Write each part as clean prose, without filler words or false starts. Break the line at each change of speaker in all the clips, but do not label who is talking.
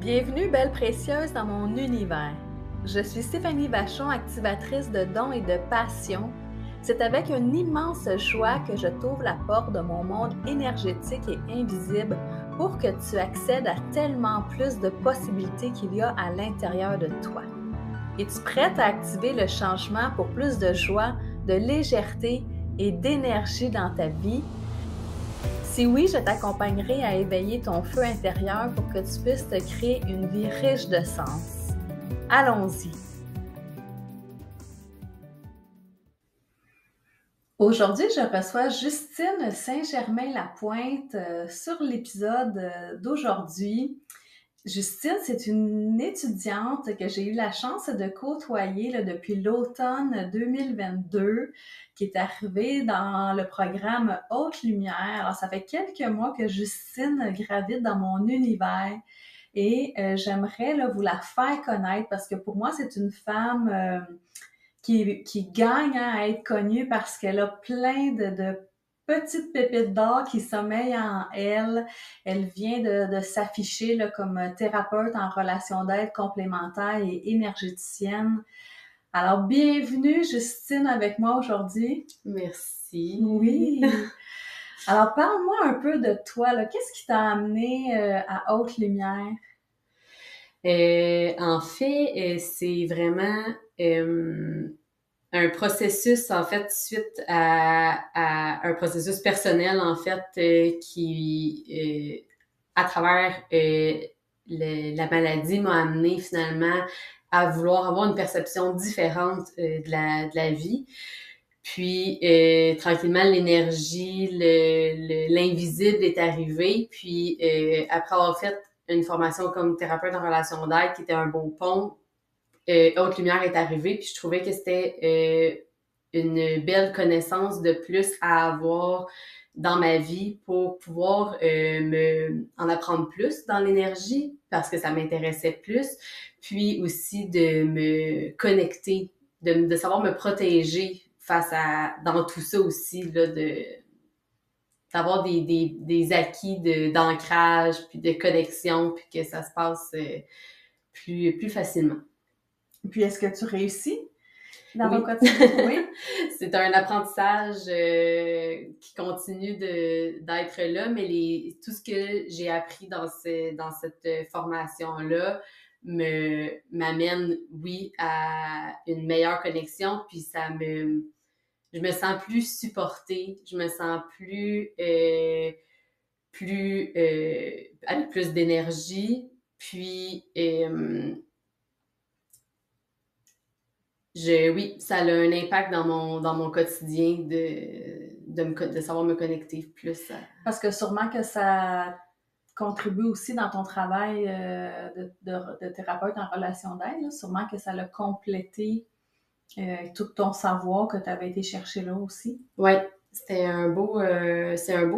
Bienvenue, belle précieuse, dans mon univers. Je suis Stéphanie Vachon, activatrice de dons et de passion. C'est avec une immense joie que je t'ouvre la porte de mon monde énergétique et invisible pour que tu accèdes à tellement plus de possibilités qu'il y a à l'intérieur de toi. Es-tu prête à activer le changement pour plus de joie, de légèreté et d'énergie dans ta vie? Si oui, je t'accompagnerai à éveiller ton feu intérieur pour que tu puisses te créer une vie riche de sens. Allons-y! Aujourd'hui, je reçois Justine Saint-Germain-Lapointe sur l'épisode d'aujourd'hui. Justine, c'est une étudiante que j'ai eu la chance de côtoyer depuis l'automne 2022, qui est arrivée dans le programme Haute Lumière. Alors, ça fait quelques mois que Justine gravite dans mon univers et j'aimerais vous la faire connaître parce que pour moi, c'est une femme qui gagne à être connue parce qu'elle a plein de petites pépites d'or qui sommeillent en elle. Elle vient de s'afficher comme thérapeute en relation d'aide complémentaire et énergéticienne. Alors, bienvenue Justine avec moi aujourd'hui.
Merci.
Oui. Alors, parle-moi un peu de toi. Qu'est-ce qui t'a amené à Haute Lumière?
En fait, c'est vraiment un processus, en fait, suite à un processus personnel, en fait, qui, à travers la maladie, m'a amené finalement à vouloir avoir une perception différente de la vie. Puis, tranquillement, l'énergie, l'invisible est arrivé. Puis, après avoir fait une formation comme thérapeute en relation d'aide, qui était un bon pont, Haute Lumière est arrivée. Puis, je trouvais que c'était une belle connaissance de plus à avoir dans ma vie pour pouvoir en apprendre plus dans l'énergie, parce que ça m'intéressait plus. Puis aussi de me connecter, de savoir me protéger dans tout ça aussi, là, d'avoir des acquis d'ancrage, puis de connexion, puis que ça se passe plus facilement.
Puis, est-ce que tu réussis dans ton
Oui.
quotidien? Oui.
C'est un apprentissage qui continue d'être là, mais tout ce que j'ai appris dans cette formation-là m'amène, oui, à une meilleure connexion, puis je me sens plus supportée, je me sens avec plus d'énergie, puis oui, ça a un impact dans mon quotidien de savoir me connecter plus.
Parce que sûrement que ça contribue aussi dans ton travail de thérapeute en relation d'aide, là. Sûrement que ça l'a complété tout ton savoir que tu avais été chercher là aussi.
Oui, c'est un beau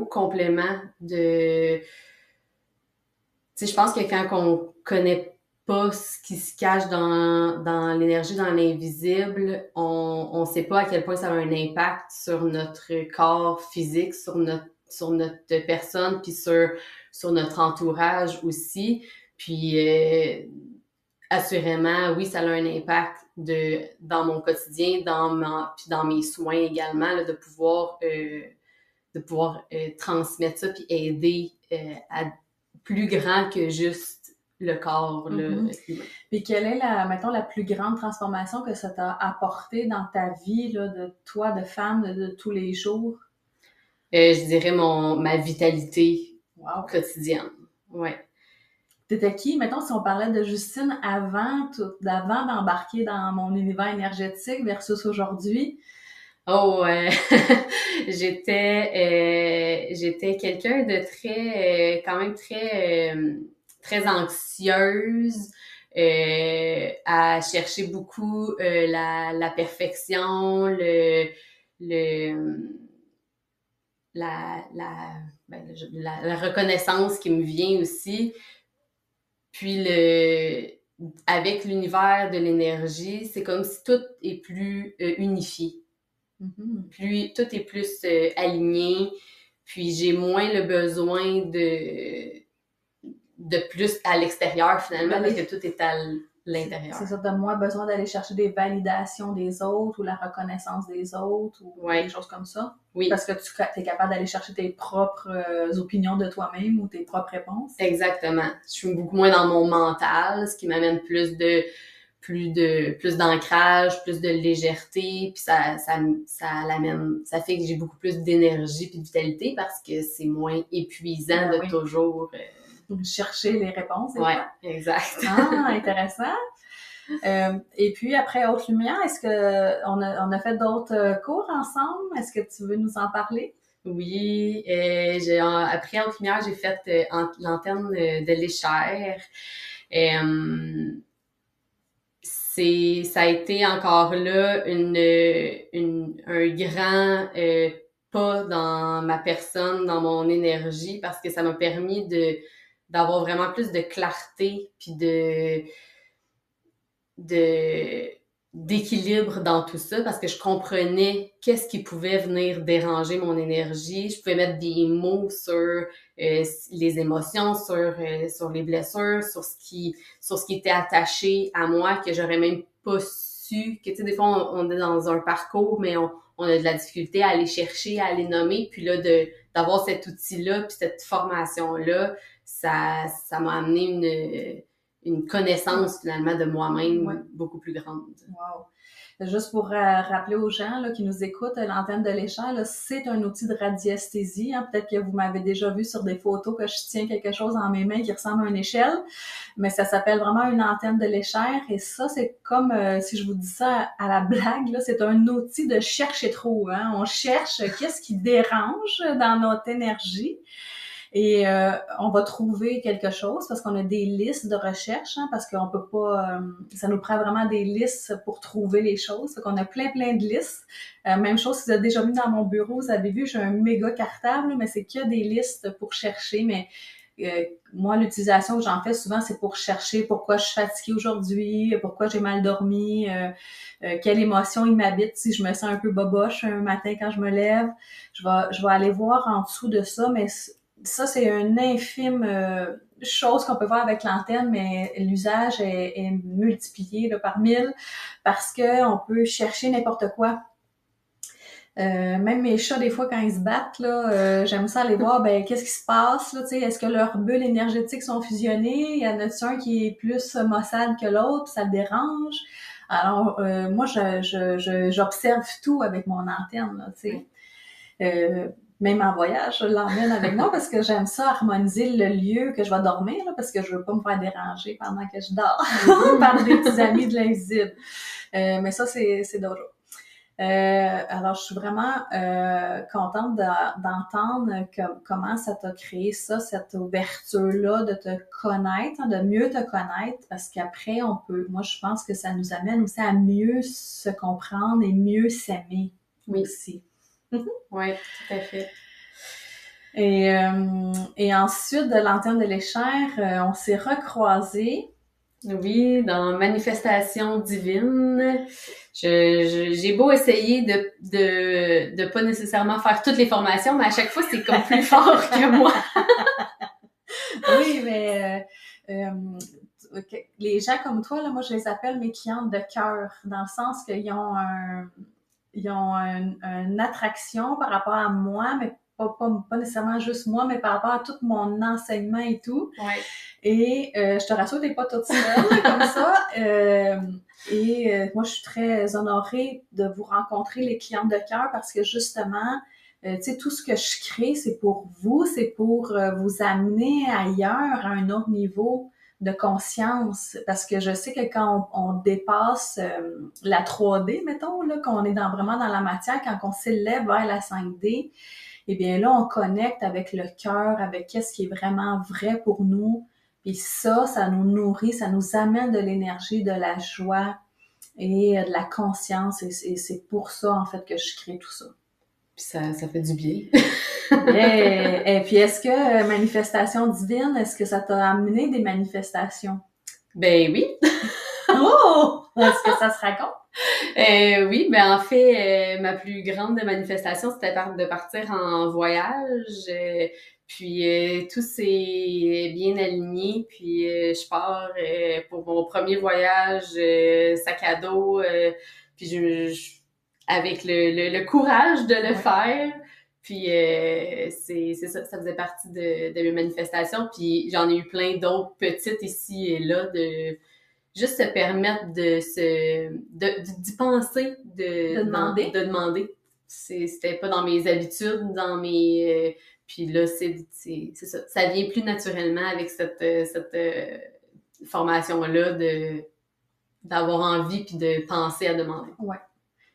complément de... Tu sais, je pense que quand on connaît pas ce qui se cache dans l'énergie, dans l'invisible, on sait pas à quel point ça a un impact sur notre corps physique, sur notre personne, puis sur notre entourage aussi. Puis assurément, oui, ça a un impact dans mon quotidien, puis dans mes soins également, là, de pouvoir transmettre ça puis aider à plus grand que juste le corps humain.
Puis quelle est mettons, la plus grande transformation que ça t'a apporté dans ta vie là, de toi, de femme, de tous les jours?
Je dirais ma vitalité
Wow.
quotidienne. Ouais.
T'étais qui? Mettons, si on parlait de Justine d'avant d'embarquer dans mon univers énergétique versus aujourd'hui.
Oh, j'étais quelqu'un de très, quand même très anxieuse, à chercher beaucoup la perfection, le la reconnaissance qui me vient aussi. Puis avec l'univers de l'énergie, c'est comme si tout est plus unifié. Tout est plus aligné, puis j'ai moins le besoin de plus à l'extérieur finalement,
Ben,
parce que tout est à l'intérieur.
C'est ça, t'as moins besoin d'aller chercher des validations des autres ou la reconnaissance des autres ou
Ouais.
des choses comme ça.
Oui,
Parce que tu es capable d'aller chercher tes propres opinions de toi-même ou tes propres réponses.
exactement. Je suis beaucoup moins dans mon mental, ce qui m'amène plus d'ancrage, plus de légèreté, puis ça fait que j'ai beaucoup plus d'énergie puis de vitalité parce que c'est moins épuisant
Ben
de
oui.
toujours
Chercher les réponses, des
ouais,
fois.
exact.
Ah, intéressant. Et puis, après Haute Lumière, est-ce que on a fait d'autres cours ensemble? Est-ce que tu veux nous en parler?
Oui, après Haute Lumière, j'ai fait l'antenne de l'Échère. Ça a été encore là un grand pas dans ma personne, dans mon énergie, parce que ça m'a permis d'avoir vraiment plus de clarté puis d'équilibre dans tout ça, parce que je comprenais qu'est-ce qui pouvait venir déranger mon énergie. Je pouvais mettre des mots sur les émotions, sur les blessures, sur ce qui était attaché à moi, que j'aurais même pas su, que tu sais, des fois on est dans un parcours, mais on a de la difficulté à aller chercher, à aller nommer, puis là d'avoir cet outil-là, puis cette formation-là, ça m'a amené une connaissance finalement de moi-même beaucoup plus grande.
Wow. Juste pour rappeler aux gens là, qui nous écoutent, l'antenne de l'Échelle, c'est un outil de radiesthésie. Hein. Peut-être que vous m'avez déjà vu sur des photos que je tiens quelque chose dans mes mains qui ressemble à une échelle, mais ça s'appelle vraiment une antenne de l'Échelle. Et ça, c'est comme, si je vous dis ça à la blague, là, c'est un outil de cherche et trouve. Hein. On cherche qu'est-ce qui dérange dans notre énergie. Et on va trouver quelque chose parce qu'on a des listes de recherche, hein, parce qu'on peut pas, ça nous prend vraiment des listes pour trouver les choses. Fait qu'on a plein de listes. Même chose, si vous avez déjà vu dans mon bureau, vous avez vu, j'ai un méga cartable, mais c'est qu'il y a des listes pour chercher. Mais moi, l'utilisation que j'en fais souvent, c'est pour chercher pourquoi je suis fatiguée aujourd'hui, pourquoi j'ai mal dormi, quelle émotion il m'habite si je me sens un peu boboche un matin quand je me lève. Je vais aller voir en dessous de ça, mais ça, c'est une infime chose qu'on peut voir avec l'antenne, mais l'usage est multiplié là, par 1000 parce que on peut chercher n'importe quoi. Même mes chats, des fois, quand ils se battent, là, j'aime ça aller voir, ben, qu'est-ce qui se passe, là, tu sais, est-ce que leurs bulles énergétiques sont fusionnées? Il y en a-tu un qui est plus maussade que l'autre, ça le dérange? Alors, moi, j'observe tout avec mon antenne, là, tu sais. Même en voyage, je l'emmène avec moi parce que j'aime ça harmoniser le lieu que je vais dormir, là, parce que je veux pas me faire déranger pendant que je dors par des petits amis de l'invisible. Mais ça, c'est d'autres choses. Alors, je suis vraiment contente d'entendre comment ça t'a créé ça, cette ouverture-là de te connaître, hein, de mieux te connaître, parce qu'après, moi, je pense que ça nous amène aussi à mieux se comprendre et mieux s'aimer aussi.
Oui, tout à fait.
Et ensuite, de l'antenne de l'Échère, on s'est recroisés.
Oui, dans Manifestation divine. J'ai beau essayer de pas nécessairement faire toutes les formations, mais à chaque fois, c'est comme plus fort que moi.
Oui, mais les gens comme toi, là, moi, je les appelle mes clientes de cœur, dans le sens qu'ils ont une attraction par rapport à moi, mais pas nécessairement juste moi, mais par rapport à tout mon enseignement et tout.
Ouais.
Et je te rassure, t'es pas toute seule comme ça. Moi, je suis très honorée de vous rencontrer, les clientes de cœur, parce que justement, tu sais, tout ce que je crée, c'est pour vous, c'est pour vous amener ailleurs, à un autre niveau de conscience, parce que je sais que quand on dépasse la 3D, mettons, là, qu'on est vraiment dans la matière, quand on s'élève vers la 5D, eh bien là, on connecte avec le cœur, avec qu'est-ce qui est vraiment vrai pour nous. Puis ça nous nourrit, ça nous amène de l'énergie, de la joie et de la conscience. Et c'est pour ça, en fait, que je crée tout ça.
Puis ça fait du bien.
Et puis, est-ce que manifestation divine, est-ce que ça t'a amené des manifestations?
Ben oui.
Oh! Est-ce que ça se raconte?
Oui, ben en fait, ma plus grande manifestation, c'était de partir en voyage. Puis tout s'est bien aligné. Puis je pars pour mon premier voyage, sac à dos. Puis avec le courage de le faire. Puis c'est ça, ça faisait partie de mes manifestations. Puis j'en ai eu plein d'autres petites ici et là, de juste se permettre d'y penser,
De demander.
de demander. C'était pas dans mes habitudes, dans mes puis là c'est ça, ça vient plus naturellement avec cette formation là de d'avoir envie puis de penser à demander.
Ouais.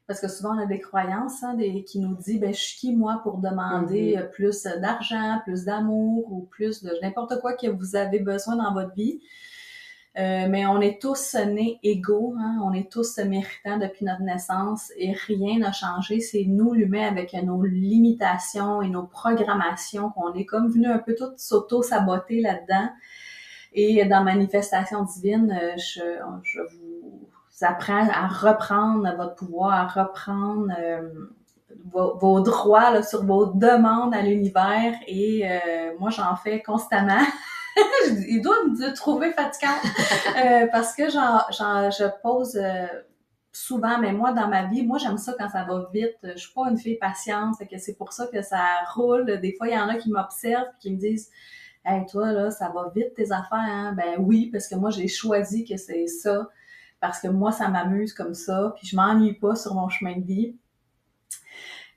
Parce que souvent, on a des croyances qui nous disent, je suis qui, moi, pour demander plus d'argent, plus d'amour ou plus de n'importe quoi que vous avez besoin dans votre vie. Mais on est tous nés égaux, on est tous méritants depuis notre naissance et rien n'a changé. C'est nous, l'humain, avec nos limitations et nos programmations, qu'on est comme venu un peu toutes s'auto-saboter là-dedans. Et dans Manifestation divine, je vous apprends à reprendre votre pouvoir, à reprendre vos droits là, sur vos demandes à l'univers. Et moi, j'en fais constamment. Il doit me trouver fatigante parce que je pose souvent, mais moi, dans ma vie, moi, j'aime ça quand ça va vite. Je suis pas une fille patiente, que c'est pour ça que ça roule. Des fois, il y en a qui m'observent et qui me disent « Hey, toi, là, ça va vite tes affaires, hein? » Ben oui, parce que moi, j'ai choisi que c'est ça, parce que moi, ça m'amuse comme ça, puis je m'ennuie pas sur mon chemin de vie.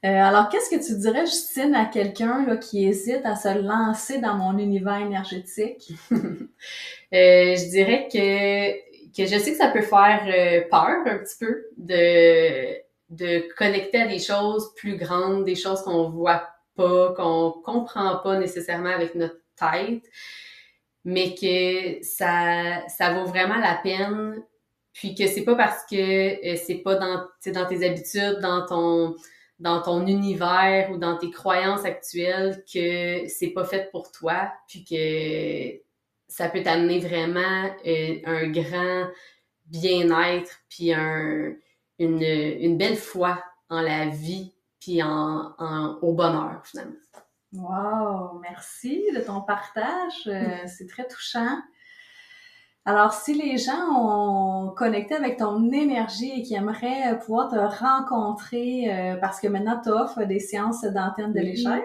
Alors, qu'est-ce que tu dirais, Justine, à quelqu'un là, qui hésite à se lancer dans mon univers énergétique?
Je dirais que je sais que ça peut faire peur un petit peu de connecter à des choses plus grandes, des choses qu'on voit pas, qu'on comprend pas nécessairement avec notre tête, mais que ça vaut vraiment la peine, puis que c'est pas parce que c'est pas dans tes habitudes, dans ton univers ou dans tes croyances actuelles que c'est pas fait pour toi, puis que ça peut t'amener vraiment un grand bien-être, puis une belle foi en la vie, puis au bonheur, finalement.
Wow! Merci de ton partage. C'est très touchant. Alors, si les gens ont connecté avec ton énergie et qui aimeraient pouvoir te rencontrer, parce que maintenant, tu offres des séances d'antenne de l'échelle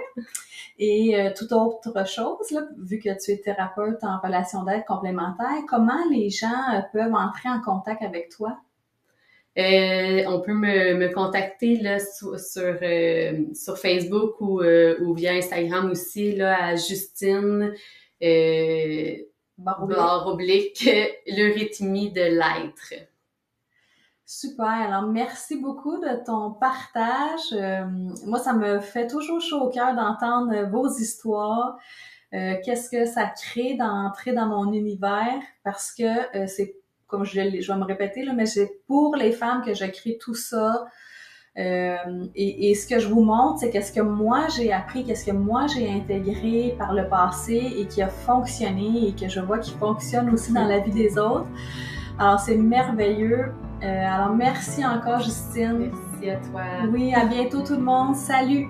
et toute autre chose, là, vu que tu es thérapeute en relation d'aide complémentaire, comment les gens peuvent entrer en contact avec toi?
On peut me contacter là sur Facebook ou via Instagram aussi là à Justine barre oblique l'eurythmie de l'être.
Super. Alors, merci beaucoup de ton partage. Moi, ça me fait toujours chaud au cœur d'entendre vos histoires. Qu'est-ce que ça crée d'entrer dans mon univers? Parce que c'est, comme je vais me répéter, là, mais c'est pour les femmes que je crée tout ça. Et ce que je vous montre, c'est qu'est-ce que moi j'ai appris, qu'est-ce que moi j'ai intégré par le passé et qui a fonctionné et que je vois qui fonctionne aussi dans la vie des autres. Alors, c'est merveilleux. Alors, merci encore, Justine.
Merci à toi.
Oui, à bientôt tout le monde. Salut!